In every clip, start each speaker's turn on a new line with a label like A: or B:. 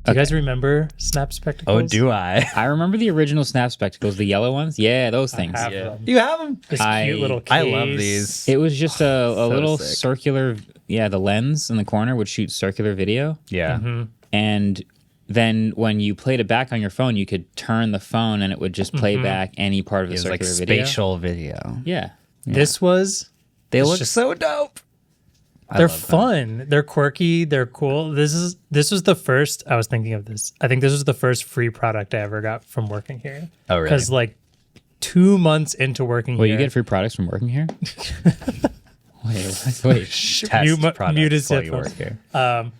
A: Do you guys remember Snap spectacles?
B: Oh, do I?
C: I remember the original Snap spectacles, the yellow ones. Yeah, those things.
A: Have them.
B: You have them?
A: This cute little case.
B: I love these.
C: It was just a little
B: sick.
C: circular. Yeah, the lens in the corner would shoot circular video.
B: Yeah.
C: And then when you played it back on your phone, you could turn the phone and it would just play back any part of the
B: It was like
C: circular video.
B: spatial video.
C: Yeah.
A: This was...
B: They
A: It's
B: look
A: just-
B: so dope.
A: They're fun. They're quirky. They're cool. This was the first. I was thinking of this. I think this was the first free product I ever got from working here.
B: Oh, really?
A: Because like 2 months into working
C: Well,
A: here,
C: you get free products from working here? Wait.
B: Test
A: muted
B: products while you
A: headphones.
B: work here.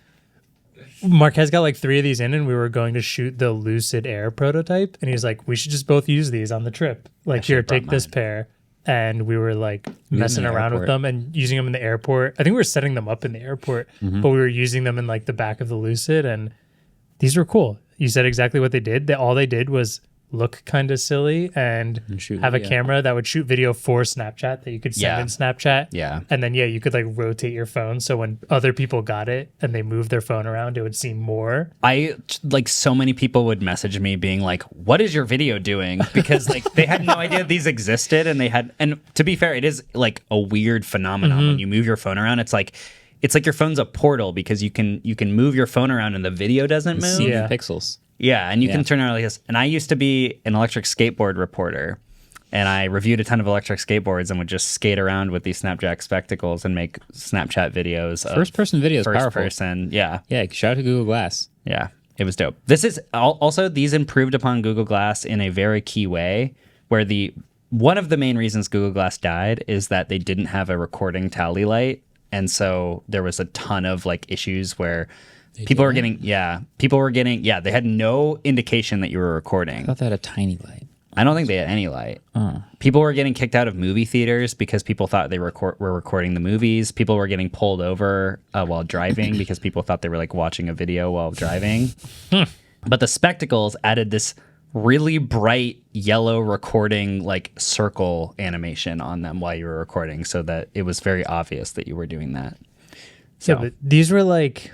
A: Marquez got like 3 of these in, and we were going to shoot the Lucid Air prototype, and he was like, "We should just both use these on the trip. Like, here,
B: should've brought
A: take this pair." And we were like messing
C: the
A: around with
C: airport.
A: them and using them in the airport. I think we were setting them up in the airport, but we were using them in like the back of the Lucid, and these were cool. You said exactly what they did. All they did was look kind of silly and
C: shoot
A: have a
C: video.
A: camera that would shoot video for Snapchat that you could send
B: Yeah.
A: in Snapchat.
B: Yeah.
A: And then, you could like rotate your phone. So when other people got it and they moved their phone around, it would seem more.
B: Like so many people would message me being like, "What is your video doing?" Because like they had no idea these existed, and to be fair, it is like a weird phenomenon when you move your phone around. It's like your phone's a portal because you can move your phone around and the video doesn't move.
C: See
A: Yeah.
C: the pixels.
B: Yeah, and you can turn around like this. And I used to be an electric skateboard reporter, and I reviewed a ton of electric skateboards and would just skate around with these Snapchat spectacles and make Snapchat videos. Of
C: First-person video is
B: first
C: powerful.
B: person. Yeah,
C: Yeah, shout out to Google Glass.
B: yeah, it was dope. This is also these improved upon Google Glass in a very key way, where one of the main reasons Google Glass died is that they didn't have a recording tally light, and so there was a ton of like issues where people were getting they had no indication that you were recording.
C: I thought they had a tiny light.
B: I don't think they had any light. People were getting kicked out of movie theaters because people thought they were recording the movies. People were getting pulled over while driving because people thought they were like watching a video while driving. But the spectacles added this really bright yellow recording like circle animation on them while you were recording, so that it was very obvious that you were doing that. So
A: Yeah, but these were like...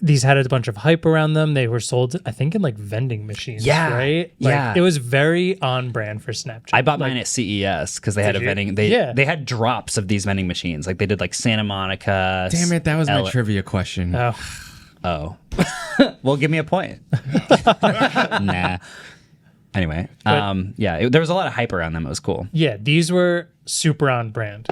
A: These had a bunch of hype around them. They were sold, I think, in like vending machines.
B: Yeah,
A: right. Like,
B: yeah.
A: it was very on brand for Snapchat.
B: I bought mine at CES because they had a
A: you?
B: vending.
A: Yeah.
B: They had drops of these vending machines. Like they did like Santa Monica.
D: Damn it, that was my
B: L-
D: trivia question.
B: Oh, well, give me a point.
C: Nah.
B: Anyway, there was a lot of hype around them. It was cool.
A: Yeah, these were super on brand.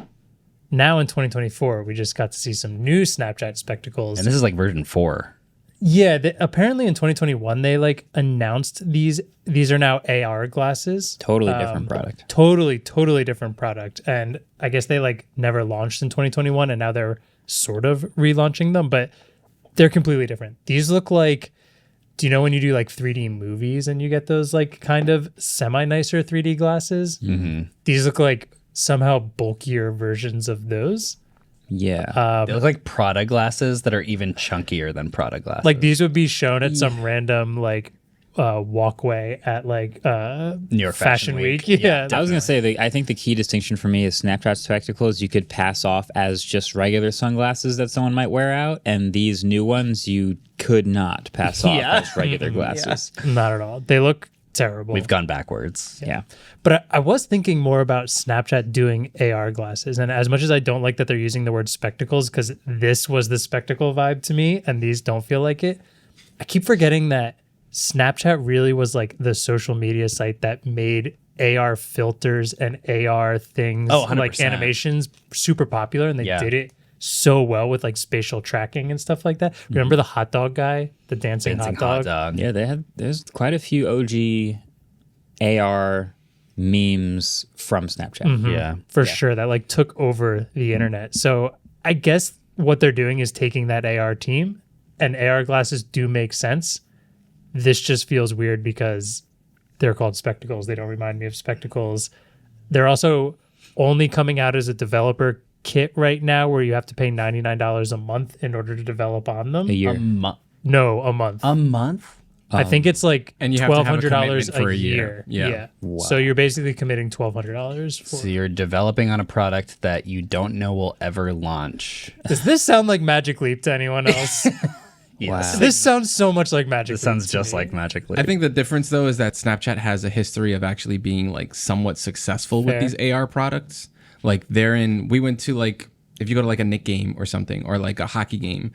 A: Now in 2024, we just got to see some new Snapchat spectacles.
B: And this is like version 4.
A: Yeah, apparently in 2021 they like announced these are now AR glasses.
C: Totally different product.
A: Totally different product. And I guess they like never launched in 2021 and now they're sort of relaunching them, but they're completely different. These look like, do you know when you do like 3D movies and you get those like kind of semi-nicer 3D glasses? Mm-hmm. These look like somehow bulkier versions of those.
C: Yeah.
B: They look like Prada glasses that are even chunkier than Prada glasses.
A: Like these would be shown at some random like walkway at like
B: New York
A: Fashion Week.
B: Yeah,
A: Yeah.
C: I was going to say, I think the key distinction for me is Snapchat spectacles you could pass off as just regular sunglasses that someone might wear out, and these new ones you could not pass off
A: Yeah.
C: as regular glasses.
A: Not at all. They look terrible.
B: We've gone backwards.
C: Yeah.
A: But I was thinking more about Snapchat doing AR glasses. And as much as I don't like that they're using the word spectacles, because this was the spectacle vibe to me, and these don't feel like it, I keep forgetting that Snapchat really was like the social media site that made AR filters and AR things,
B: Oh, 100%.
A: like animations, super popular. And they
B: Yeah.
A: did it so well with like spatial tracking and stuff like that. Remember the hot dog guy, the dancing hot dog?
C: Yeah, there's quite a few OG AR memes from Snapchat.
B: Yeah.
A: For sure, that like took over the internet. So I guess what they're doing is taking that AR team, and AR glasses do make sense. This just feels weird because they're called spectacles. They don't remind me of spectacles. They're also only coming out as a developer kit right now, where you have to pay $99 a month in order to develop on them.
C: A year.
A: No, a month.
B: A month?
A: I think it's like
D: And you have to have a
A: $1,200
D: commitment for
A: a
D: a year.
A: year.
D: Yeah.
C: Wow.
A: So you're basically committing $1,200 for.
B: So you're developing on a product that you don't know will ever launch.
A: Does this sound like Magic Leap to anyone else?
B: Yes.
A: This sounds so much like Magic.
B: This sounds
A: Leap to
B: just
A: me.
B: like Magic Leap.
D: I think the difference though is that Snapchat has a history of actually being like somewhat successful
A: Fair.
D: with these AR products. Like we went to like, if you go to like a Nick game or something, or like a hockey game,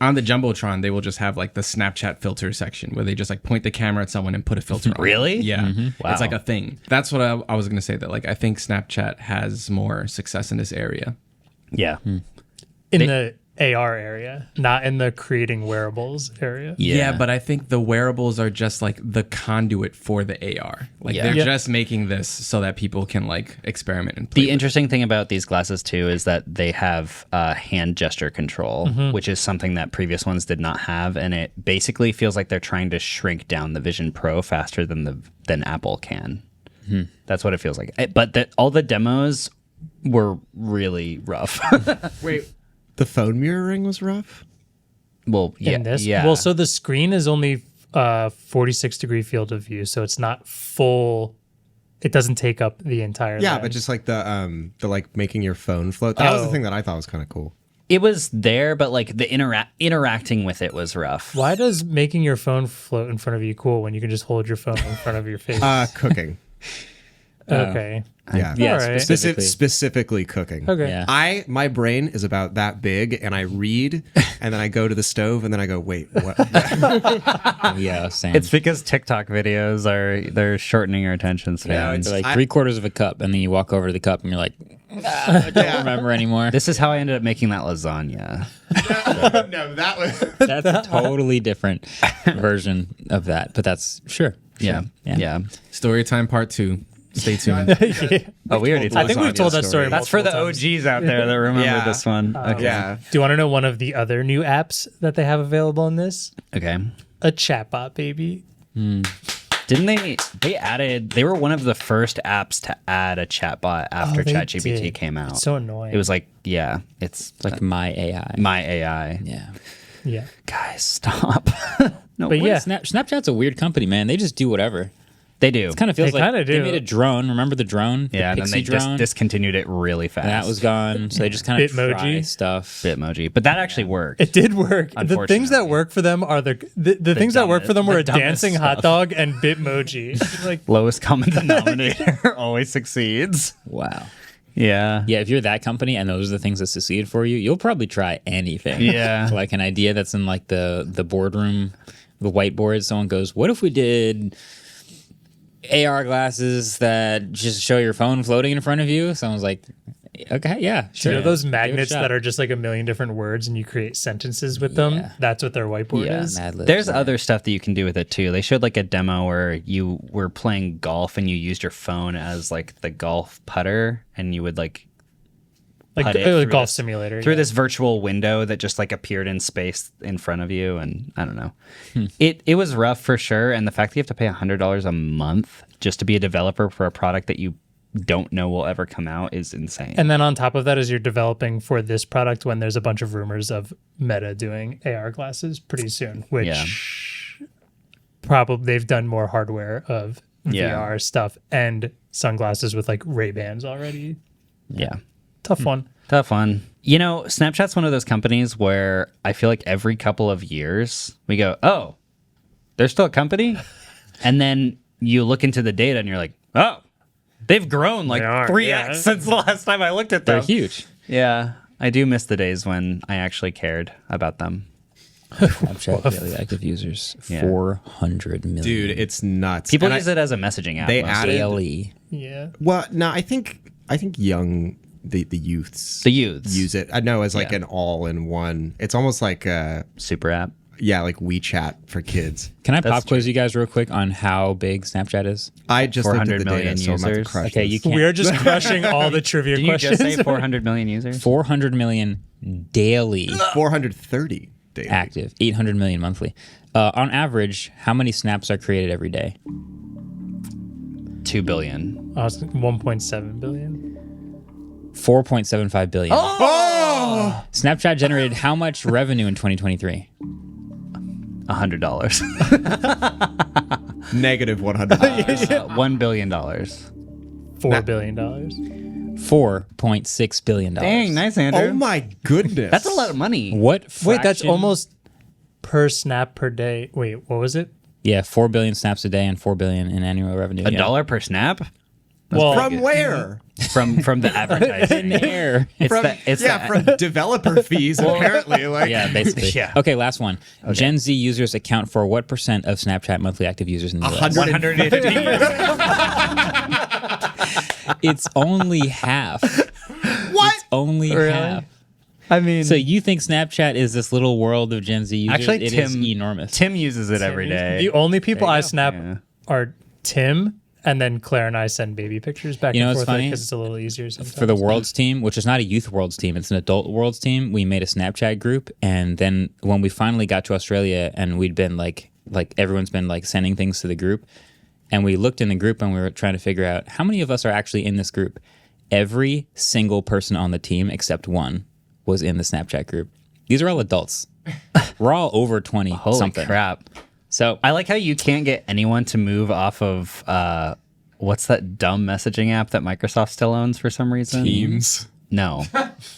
D: on the Jumbotron, they will just have like the Snapchat filter section where they just like point the camera at someone and put a filter on.
B: Really?
D: Yeah.
B: Wow.
D: It's like a thing. That's what I was going to say, that like I think Snapchat has more success in this area.
B: yeah.
A: In the AR area, not in the creating wearables area.
D: Yeah, but I think the wearables are just like the conduit for the AR. Like
B: Yeah.
D: they're
A: Yeah.
D: just making this so that people can like experiment and play.
B: The interesting thing about these glasses too is that they have hand gesture control, which is something that previous ones did not have, and it basically feels like they're trying to shrink down the Vision Pro faster than Apple can. That's what it feels like. But all the demos were really rough.
E: Wait, the phone mirroring was rough?
B: Well, yeah,
A: In this,
B: yeah.
A: well, so the screen is only 46-degree field of view, so it's not full. It doesn't take up the entire.
E: Yeah,
A: lens.
E: but just like the like making your phone float. That was the
A: Oh.
E: thing that I thought was kind of cool.
B: It was there, but like the interacting with it was rough.
A: Why does making your phone float in front of you cool when you can just hold your phone in front of your face?
E: Cooking.
A: Okay.
E: Yeah.
C: Yeah,
A: All right.
C: specifically.
E: Cooking.
A: Okay.
C: Yeah.
E: My brain is about that big, and I read, and then I go to the stove, and then I go, wait, what?
C: Yeah, same.
B: It's because TikTok videos they're shortening your attention span.
C: It's like 3/4 of a cup, and then you walk over to the cup, and you're like, I don't remember anymore.
B: This is how I ended up making that lasagna.
E: No, that was.
C: That's a totally different version of that, but that's sure.
B: Yeah.
C: Yeah.
B: Yeah.
D: Story time part 2. Stay tuned.
A: Yeah.
B: Oh, we already
A: I think we've told that story.
B: That's for the
A: multiple times.
B: OGs out there that remember
E: Yeah.
B: this one. Okay.
E: Yeah.
A: Do you want to know one of the other new apps that they have available in this?
B: Okay.
A: A chatbot, baby.
B: Didn't they were one of the first apps to add a chatbot after
A: they
B: ChatGPT
A: did.
B: came out.
A: It's so annoying.
B: It was like, yeah, it's
C: Like my AI.
B: my AI.
C: Yeah.
A: Yeah.
B: Guys, stop. No,
A: But
B: what
A: yeah.
B: is-
C: Snapchat's a weird company, man. They just do whatever.
B: they do.
C: Kind of feels
A: They
C: like
A: kinda
C: they
A: do.
C: made a drone. Remember the drone?
B: Yeah, and
C: the
B: then
C: Pixie
B: they just
C: drone.
B: discontinued it really fast.
C: And that was gone. So they just kind of
A: Bitmoji.
C: try stuff.
B: Bitmoji, but that actually worked.
A: It did work. The things that
B: Unfortunately.
A: work for them are the things that work for them were a
B: dumbest
A: dancing
B: stuff.
A: hot dog and Bitmoji. Like,
B: Lowest common denominator always succeeds.
C: Wow.
B: Yeah.
C: Yeah, if you're that company and those are the things that succeed for you, you'll probably try anything.
B: Yeah.
C: Like an idea that's in like the boardroom, the whiteboard. Someone goes, "What if we did AR glasses that just show your phone floating in front of you?" Someone's like, "Okay, yeah, sure."
A: you know those
C: Give it a
A: magnets
C: shot.
A: that are just like a million different words and you create sentences with them?
C: Yeah.
A: That's what their whiteboard
C: yeah,
A: is.
C: Mad Libs.
B: There's other stuff that you can do with it too. They showed like a demo where you were playing golf and you used your phone as like the golf putter and you would like
A: Like
B: putt it
A: a
B: through
A: golf
B: this-
A: simulator.
B: through
A: yeah.
B: this virtual window that just like appeared in space in front of you, and I don't know.
A: Hmm.
B: It was rough for sure, and the fact that you have to pay $100 a month just to be a developer for a product that you don't know will ever come out is insane.
A: And then on top of that, as you're developing for this product, when there's a bunch of rumors of Meta doing AR glasses pretty soon, which probably they've done more hardware of
B: Yeah.
A: VR stuff and sunglasses with like Ray-Bans already.
B: yeah.
A: Tough one.
B: Tough one. You know, Snapchat's one of those companies where I feel like every couple of years we go, oh, they're still a company? And then you look into the data and you're like, oh, they've grown like
A: They are,
B: 3x
A: yeah.
B: since the last time I looked at them.
C: They're huge.
B: Yeah. I do miss the days when I actually cared about them.
C: Snapchat daily active users,
B: Yeah.
C: 400 million.
E: Dude, it's nuts.
B: People
E: And
B: use it as a messaging app.
E: they
B: mostly.
E: added-
C: daily.
A: Yeah.
E: Well, no, I think young the youths
B: The youths.
E: use it. I know as like
B: Yeah.
E: an all-in-one. It's almost like
B: Super app.
E: like WeChat for kids.
C: Can I
B: That's
C: pop quiz you guys real quick on how big Snapchat is?
E: I just looked at
B: 400
E: the
B: million
E: data, so I'm about to
B: users.
E: crush
C: Okay,
E: this.
C: you can't.
A: We are just crushing all the trivia
B: Did you
A: questions.
B: just say 400 million users?
C: 400 million daily
E: 430 daily.
C: active, 800 million monthly. On average, how many snaps are created every day?
B: 2 billion.
A: 1.7 billion.
C: 4.75 billion.
B: Oh!
C: Snapchat generated how much revenue in 2023?
B: $100.
E: Negative 100.
B: $1 billion.
A: $4 billion.
C: $4.6 billion.
B: Dang, nice, Andrew.
E: Oh my goodness.
B: That's a lot of money.
C: What
A: Wait, that's
C: fraction-
A: almost per snap per day. Wait, what was it?
C: Yeah, 4 billion snaps a day and 4 billion in annual revenue.
B: A
C: yeah.
B: dollar per snap?
A: Well,
E: From where?
B: From the advertising.
C: Air.
E: From developer fees, apparently. Like,
C: Yeah, basically.
B: Yeah.
C: Okay, last one. Gen Z users account for what percent of Snapchat monthly active users in the US?
E: 150.
C: It's only half.
E: What?
C: It's only half.
B: I mean,
C: So you think Snapchat is this little world of Gen Z users?
B: Actually,
C: it is enormous.
B: Tim uses it every day.
A: the only people I snap
B: Yeah.
A: are Tim, and then Claire and I send baby pictures back
C: You know
A: and
C: what's
A: forth
C: funny?
A: because it's a little easier sometimes.
C: For the Worlds team, which is not a youth Worlds team, it's an adult Worlds team. We made a Snapchat group, and then when we finally got to Australia, and we'd been like everyone's been like sending things to the group, and we looked in the group and we were trying to figure out how many of us are actually in this group. Every single person on the team except one was in the Snapchat group. These are all adults. We're all over 20
B: Holy
C: something.
B: crap.
C: So
B: I like how you can't get anyone to move off of what's that dumb messaging app that Microsoft still owns for some reason?
E: Teams.
B: No.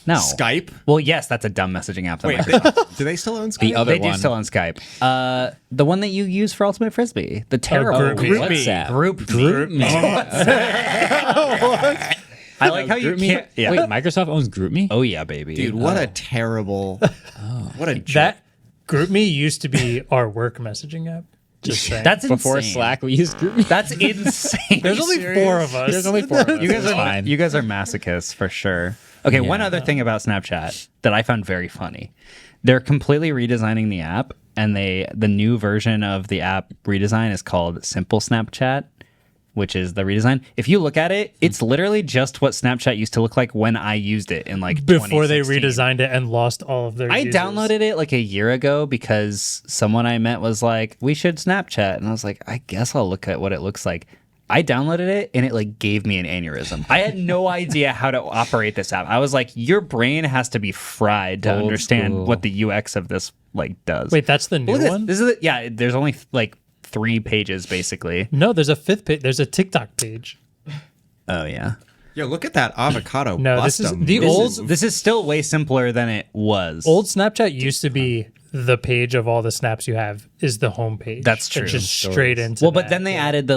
B: No.
E: Skype?
B: Well, yes, that's a dumb messaging app that
E: Wait,
B: Microsoft.
E: do they still own Skype?
C: the other
B: They
C: one,
B: do still own Skype. The one that you use for Ultimate Frisbee. The terrible
C: WhatsApp.
B: Group Me. I like how you
C: GroupMe?
B: can't. Yeah.
C: Wait, Microsoft owns GroupMe?
B: Oh yeah, baby.
E: Dude, what a terrible. What a joke.
A: that GroupMe used to be our work messaging app. Just saying.
B: That's
C: Before
B: insane.
C: Slack, we used GroupMe.
B: That's insane.
A: There's only four of us.
C: There's only 4 of us.
B: You guys
C: It's
B: are
C: fine.
B: you guys are masochists for sure. Okay, one other thing about Snapchat that I found very funny. They're completely redesigning the app, and the new version of the app redesign is called Simple Snapchat, which is the redesign. If you look at it, it's literally just what Snapchat used to look like when I used it in like
A: before they
B: 2016.
A: redesigned it and lost all of their
B: I
A: users.
B: downloaded it like a year ago because someone I met was like, "We should Snapchat," and I was like, "I guess I'll look at what it looks like." I downloaded it and it like gave me an aneurysm. I had no idea how to operate this app. I was like, your brain has to be fried to
C: Old
B: understand
C: school.
B: what the UX of this like does.
A: Wait, that's the new
B: Look at
A: one?
B: this. This is yeah. There's only like 3 pages basically.
A: No, there's a fifth page. There's a TikTok page.
B: Oh yeah.
E: Yo, look at that avocado.
A: No, this is
E: bustum.
A: the old
B: This is still way simpler than it was.
A: old Snapchat used to be the page of all the snaps you have is the home page.
B: That's true.
A: It's just straight into
B: Well, but
A: that,
B: then they
A: yeah.
B: added the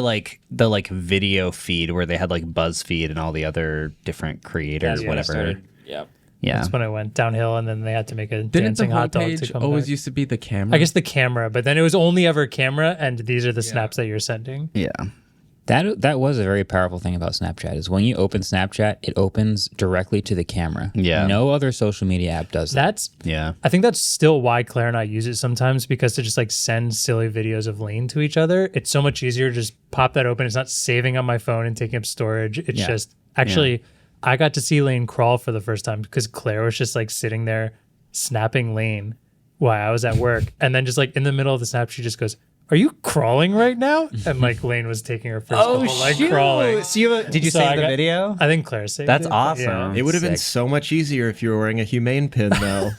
B: video feed where they had like BuzzFeed and all the other different creators, whatever.
C: Yep.
B: Yeah.
A: That's when it went downhill, and then they had to make a
D: Didn't the
A: dancing hot dog to
D: homepage
A: come
D: always
A: back.
D: used to be the camera?
A: I guess the camera, but then it was only ever camera, and these are the snaps that you're sending.
B: Yeah.
C: That was a very powerful thing about Snapchat is when you open Snapchat, it opens directly to the camera.
B: Yeah.
C: No other social media app does that.
A: That's
B: Yeah.
A: I think that's still why Claire and I use it sometimes, because to just like send silly videos of Lane to each other, it's so much easier to just pop that open. It's not saving on my phone and taking up storage. It's
C: Yeah.
A: just actually I got to see Lane crawl for the first time because Claire was just like sitting there snapping Lane while I was at work. And then just like in the middle of the snap, she just goes, "Are you crawling right now?" And like Lane was taking her first couple, like crawling.
B: So did you
A: So
B: save
A: I
B: the
A: got-
B: video?
A: I think Claire saved
B: That's
A: it.
B: awesome.
E: It would have been
B: Sick.
E: so much easier if you were wearing a humane pin, though.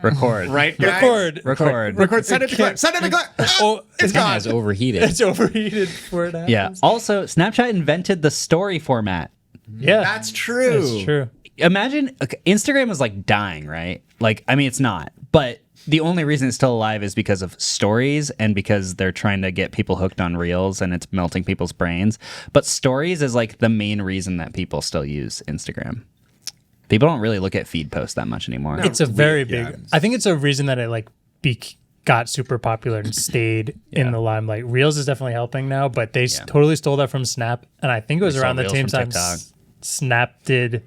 B: Record.
E: Right, guys?
B: Record.
E: Record. Send it to Claire. Send it to Claire.
A: Oh,
E: It's
C: It
E: gone.
C: has overheated.
A: it's overheated before it happens.
B: Yeah. Also, Snapchat invented the story format.
A: Yeah.
E: That's true.
A: That's true.
B: Imagine Instagram is like dying, right? Like, I mean, it's not, but the only reason it's still alive is because of stories and because they're trying to get people hooked on reels and it's melting people's brains. But stories is like the main reason that people still use Instagram. People don't really look at feed posts that much anymore.
A: It's a very
E: yeah.
A: big. I think it's a reason that it like got super popular and stayed in the limelight. Reels is definitely helping now, but they totally stole that from Snap, and I think it was
B: They stole
A: around the
B: Reels
A: same
B: from
A: time
B: TikTok.
A: Snap did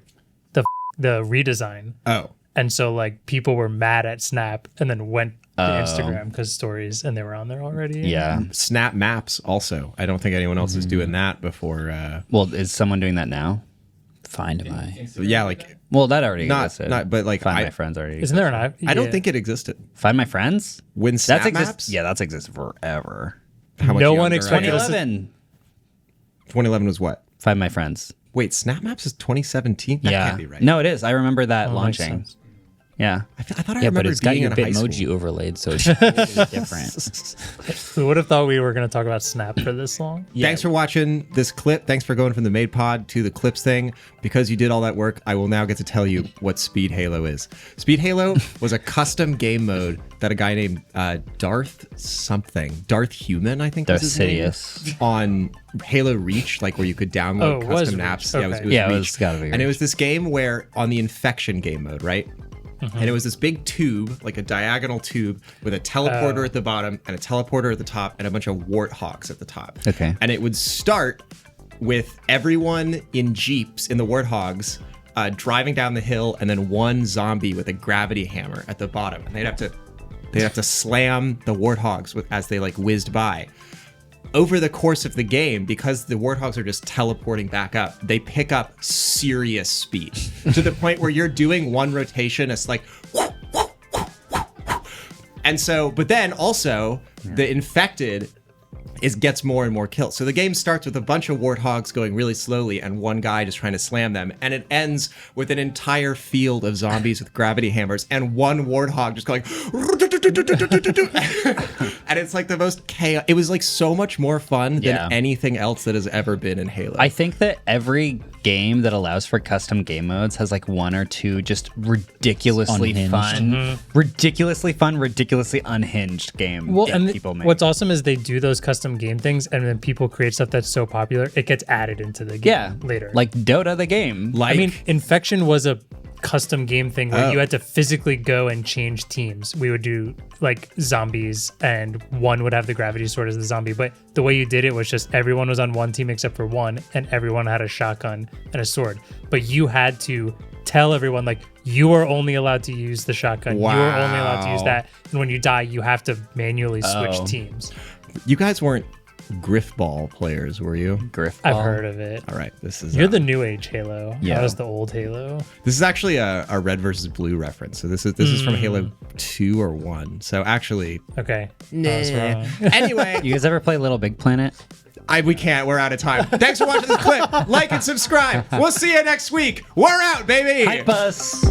A: the redesign,
E: Oh.
A: and so like people were mad at Snap and then went to Instagram because stories, and they were on there already.
B: Yeah.
E: Snap Maps also. I don't think anyone else is doing that before.
B: Well, is someone doing that now?
C: Find my.
E: Yeah, like
B: Well, that already
E: Not-
B: existed.
E: not- but, like,
B: Find
E: I-
B: My Friends already
A: Isn't there an app?
E: I don't
A: Yeah.
E: think it existed.
B: Find My Friends?
E: When Snap
B: That's
E: Maps?
B: Yeah, that's existed forever.
E: How much
A: No
E: younger
A: one
E: I
A: expected
E: am?
A: us to-
B: 2011.
E: 2011 was what?
B: Find My Friends.
E: Wait, Snap Maps is 2017? That can't be right.
B: No, it is. I remember that
A: Oh, makes
B: launching.
A: sense.
B: Yeah.
E: I thought I
C: Yeah, but
E: remembered
C: it's got
E: being
C: your
E: in high
C: Bitmoji
E: school.
C: overlaid, so it's totally different.
A: Who would have thought we were going to talk about Snap for this long?
E: Thanks for watching this clip. Thanks for going from the Made Pod to the clips thing. Because you did all that work, I will now get to tell you what Speed Halo is. Speed Halo was a custom game mode that a guy named Darth Human, I think
B: Darth
E: was his name,
B: Sidious.
E: on Halo Reach, like where you could download
A: Oh, it was
E: custom
A: Reach.
E: apps.
A: Okay.
B: Yeah, it
E: Reach.
B: was gotta be
E: And it
B: Reach.
E: was this game where on the Infection game mode, right? And it was this big tube, like a diagonal tube, with a teleporter at the bottom and a teleporter at the top and a bunch of warthogs at the top.
B: Okay.
E: And it would start with everyone in Jeeps in the warthogs driving down the hill, and then one zombie with a gravity hammer at the bottom. And they'd have to slam the warthogs as they like whizzed by. Over the course of the game, because the warthogs are just teleporting back up, they pick up serious speed to the point where you're doing one rotation, it's like and so, but then also the infected gets more and more kills. So the game starts with a bunch of warthogs going really slowly and one guy just trying to slam them, and it ends with an entire field of zombies with gravity hammers and one warthog just going and it's like the most chaos. It was like so much more fun
B: Yeah.
E: than anything else that has ever been in Halo.
B: I think that every game that allows for custom game modes has like one or two just ridiculously
C: Unhinged.
B: fun, ridiculously unhinged game
A: Well,
B: that
A: and
B: people make.
A: what's awesome is they do those custom game things, and then people create stuff that's so popular, it gets added into the game later.
B: like Dota the game.
A: I mean, Infection was a custom game thing where
E: Oh.
A: you had to physically go and change teams. We would do like zombies, and one would have the gravity sword as the zombie. But the way you did it was just everyone was on one team except for one, and everyone had a shotgun and a sword. But you had to tell everyone, like, you are only allowed to use the shotgun. You are only allowed to use
E: Wow.
A: that. And when you die, you have to manually switch
B: Oh.
A: teams.
E: You guys weren't Griffball players, were you?
B: Griff.
A: I've heard of it.
E: All right, this is
A: You're the new age Halo.
B: Yeah.
A: I was the old Halo.
E: this is actually a red versus blue reference. So this is from Halo 2 or 1. So actually,
A: Okay. I was wrong.
E: anyway,
B: You guys ever play Little Big Planet?
E: we can't. We're out of time. Thanks for watching this clip. Like and subscribe. We'll see you next week. We're out, baby.
B: Hype us.